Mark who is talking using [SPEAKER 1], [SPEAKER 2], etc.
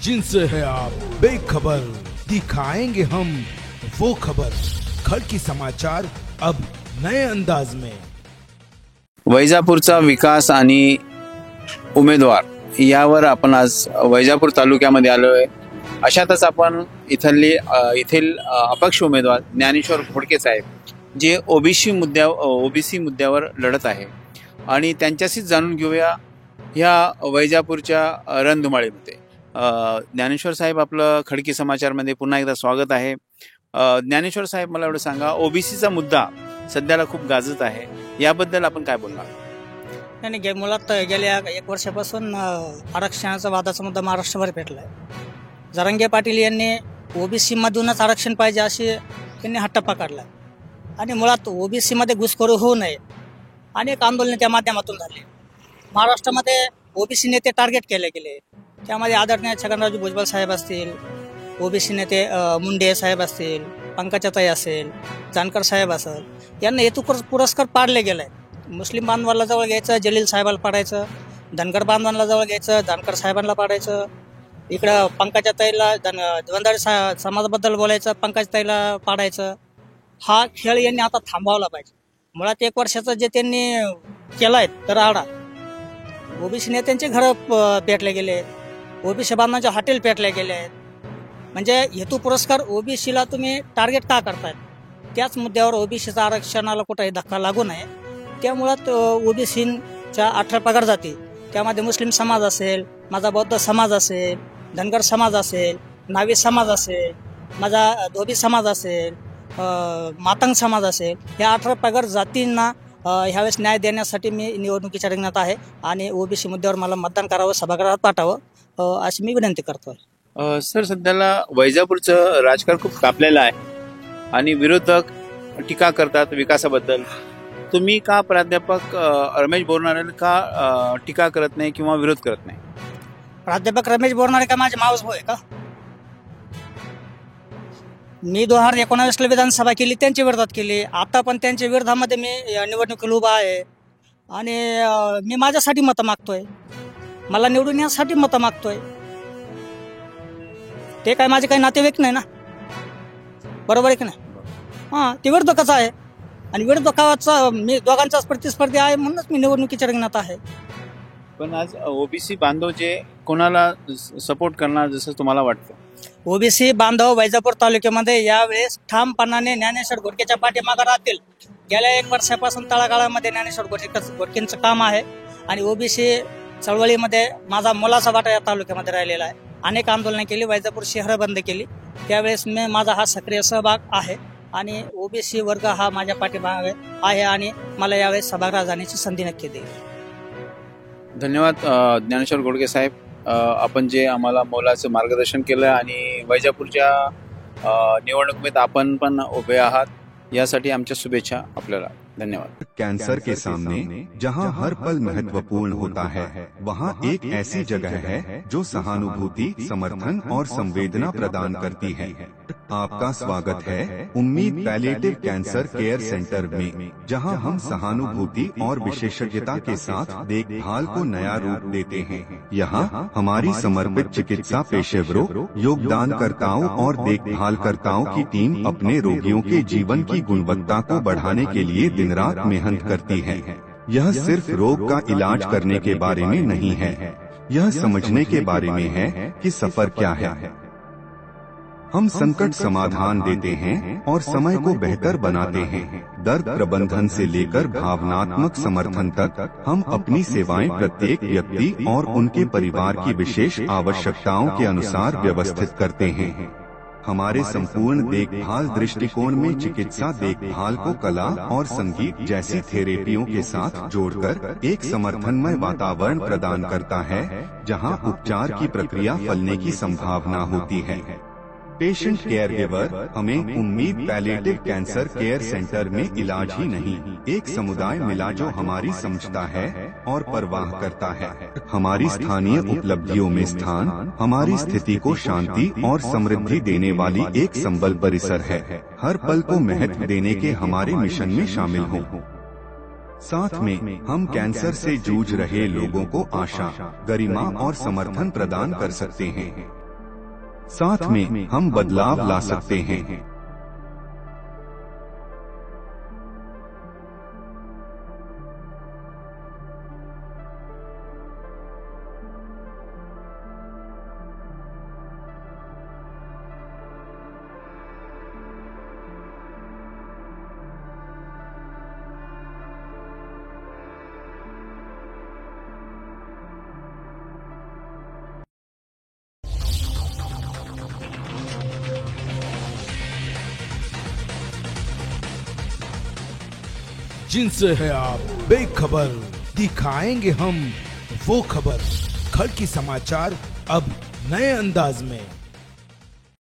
[SPEAKER 1] जिनसे है आप बेखबर, दिखाएंगे हम वो खबर। खड़की समाचार अब नए अंदाज में।
[SPEAKER 2] वैजापूरचा विकास आणि उमेदवार यावर आपण आज वैजापूर तालुक्यामध्ये आलो आहे। अशातच आपण येथील अपक्ष उमेदवार ज्ञानेश्वर घोडके साहेब जे ओबीसी मुद्द्यावर लढत आहे आणि त्यांच्याशीच जाणून घेऊया या वैजापूरच्या रणधुमाळीमध्ये। ज्ञानेश्वर साहेब, आपलं खडकी समाचारमध्ये पुन्हा एकदा स्वागत आहे। ज्ञानेश्वर साहेब, मला एवढं सांगा, ओबीसीचा मुद्दा सध्याला खूप गाजत आहे, याबद्दल आपण काय बोलणार?
[SPEAKER 3] नाही, मुळात गेल्या 1 वर्षापासून आरक्षणाचा वादाचा मुद्दा महाराष्ट्रभर पेटलाय। जरांगे पाटील यांनी ओबीसी मधूनच आरक्षण पाहिजे अशी त्यांनी हट्ट पकडलाय आणि मुळात ओबीसी मध्ये घुसखोरी होऊ नये अनेक आंदोलन त्या माध्यमातून झाले। महाराष्ट्रामध्ये ओबीसी नेते टार्गेट केले गेले, त्यामध्ये आदरणीय छगनराव भुजबळ साहेब असतील, ओबीसी नेते मुंडे साहेब असतील, पंकजाताई असेल, जानकर साहेब असेल, यांना हेतू पुरस्कार पाडले गेले। मुस्लिम बांधवांना जवळ घ्यायचं, जलील साहेबाला पाडायचं, धनगर बांधवांना जवळ घ्यायचं, जानकर साहेबांना पाडायचं, इकडं पंकजाताईला धनगर समाजाबद्दल बोलायचं, पंकजाताईला पाडायचं। हा खेळ यांनी आता थांबवला पाहिजे। मुळात 1 वर्षाचं जे त्यांनी केलाय तर आडा, ओबीसी नेत्यांचे घर पेटले गेले, ओबीसी बांधवांचे हॉटेल पेटले गेले, म्हणजे हेतू पुरस्कार ओबीसीला तुम्ही टार्गेट का करताय? त्याच मुद्द्यावर ओबीसीचा आरक्षणाला कुठेही धक्का लागू नये, त्यामुळं ओबीसीच्या 18 पगार जाती, त्यामध्ये मुस्लिम समाज असेल, माझा बौद्ध समाज असेल, धनगर समाज असेल, नावी समाज असेल, माझा धोबी समाज असेल, मातंग समाज असेल, या 18 पगार जातींना ह्यावेळेस न्याय देण्यासाठी मी निवडणुकीच्या रिंगणात आहे आणि ओबीसी मुद्द्यावर मला मतदान करावं, सभागृहात पाठावं अशी मी विनंती करतोय।
[SPEAKER 2] सर, सध्याला वैजापूरचं राजकारण खूप तापलेलं आहे आणि विरोधक टीका करतात विकासाबद्दल। तुम्ही का प्राध्यापक रमेश बोरनारे का टीका करत नाही किंवा विरोध करत नाही?
[SPEAKER 3] प्राध्यापक रमेश बोरनारे का माझे मावस भाऊ आहे का? मी 2019ला विधानसभा केली, त्यांच्या विरोधात केली, आता पण त्यांच्या विरोधामध्ये मी निवडणुकीला उभा आहे आणि मी माझ्यासाठी मतं मागतोय, मला निवडून यासाठी मतं मागतोय। ते काय माझे काही नातेवाईक नाही ना, बरोबर आहे की नाही? हां, ते विरोधकच आहे आणि विरोधकाचा मी दोघांचाच प्रतिस्पर्धी आहे, म्हणूनच मी निवडणुकीच्या रिंगणात आहे।
[SPEAKER 2] पण आज ओबीसी बांधव जे कोणाला सपोर्ट करणार जसं तुम्हाला वाटतं?
[SPEAKER 3] ओबीसी बांधव वैजापूर तालुक्यामध्ये यावेळेस ठामपणाने ज्ञानेश्वर घोडकेच्या पाठीमागे राहतील। गेल्या 1 वर्षापासून तळागाळामध्ये ज्ञानेश्वर घोडकेंचं काम आहे आणि ओबीसी चळवळीमध्ये माझा मोलाचा वाटा या तालुक्यामध्ये राहिलेला आहे। अनेक आंदोलनं केली, वैजापूर शहर बंद केली, त्यावेळेस माझा हा सक्रिय सहभाग आहे आणि ओबीसी वर्ग हा माझ्या पाठीमागे आहे आणि मला यावेळेस सभागृहात जाण्याची संधी नक्की देईल।
[SPEAKER 2] धन्यवाद ज्ञानेश्वर घोडके साहेब, आपण जे आम्हाला मोलाचं मार्गदर्शन केलं आणि वैजापूरच्या निवडणुकीत आपण पण उभे आहात, यासाठी आमच्या शुभेच्छा आपल्याला। धन्यवाद।
[SPEAKER 4] कैंसर के सामने जहां हर पल महत्वपूर्ण होता है, वहां एक ऐसी जगह है जो सहानुभूति, समर्थन और संवेदना प्रदान करती है। आपका स्वागत है उम्मीद पैलिएटिव कैंसर केयर सेंटर में, जहां हम सहानुभूति और विशेषज्ञता के साथ देखभाल को नया रूप देते हैं। यहाँ हमारी समर्पित चिकित्सा पेशेवरों, योगदानकर्ताओं और देखभालकर्ताओं की टीम अपने रोगियों के जीवन की गुणवत्ता को बढ़ाने के लिए दिन रात मेहनत करती है। यह सिर्फ रोग का इलाज करने के बारे में नहीं है, यह समझने के बारे में है कि सफर क्या है। हम संकट समाधान देते हैं और समय को बेहतर बनाते हैं। दर्द प्रबंधन से लेकर भावनात्मक समर्थन तक हम अपनी सेवाएं प्रत्येक व्यक्ति और उनके परिवार की विशेष आवश्यकताओं के अनुसार व्यवस्थित करते हैं। हमारे संपूर्ण देखभाल दृष्टिकोण में चिकित्सा देखभाल को कला और संगीत जैसी थेरेपियों के साथ जोड़कर एक समर्थनमय वातावरण प्रदान करता है, जहां उपचार की प्रक्रिया फलने की संभावना होती है। पेशेंट केयर गिवर हमें उम्मीद पैलिएटिव कैंसर केयर सेंटर में इलाज ही नहीं, एक समुदाय मिला जो हमारी समझता है और परवाह करता है। हमारी स्थानीय उपलब्धियों में स्थान हमारी स्थिति को शांति और समृद्धि देने वाली एक संबल परिसर है। हर पल को महत्व देने के हमारे मिशन में शामिल हों। साथ में हम कैंसर से जूझ रहे लोगों को आशा, गरिमा और समर्थन प्रदान कर सकते हैं। साथ में हम बदलाव ला सकते हैं।
[SPEAKER 1] जिनसे है आप बेखबर, दिखाएंगे हम वो खबर। खड़ की समाचार अब नए अंदाज में।